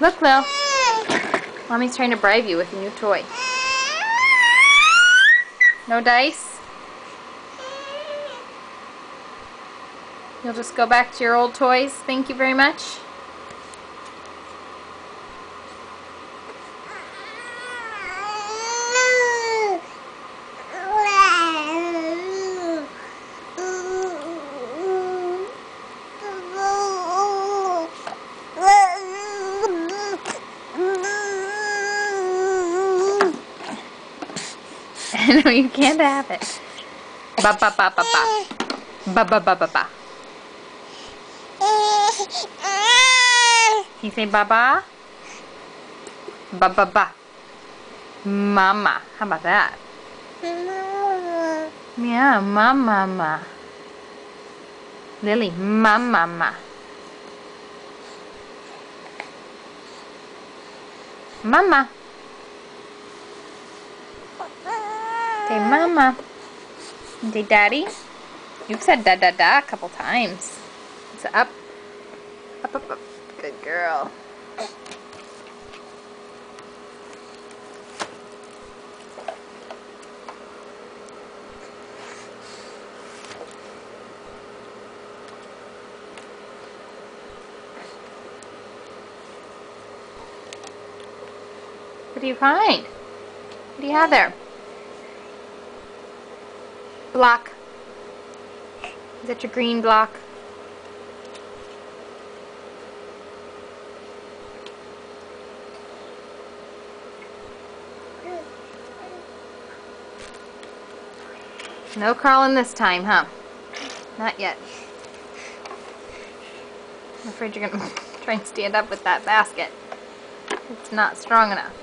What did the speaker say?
Look, Lil. Mommy's trying to bribe you with a new toy. No dice? You'll just go back to your old toys? Thank you very much. No, you can't have it. Ba ba ba ba ba. Ba ba ba ba ba. Can you say ba ba? Ba ba ba. Mama. How about that? Yeah, mama ma. Lily, mama ma. Mama. Say mama. Say daddy. You've said da da da a couple times. It's up. Up, up, up. Good girl. What do you find? What do you have there? Block. Is that your green block? No crawling this time, huh? Not yet. I'm afraid you're gonna try and stand up with that basket. It's not strong enough.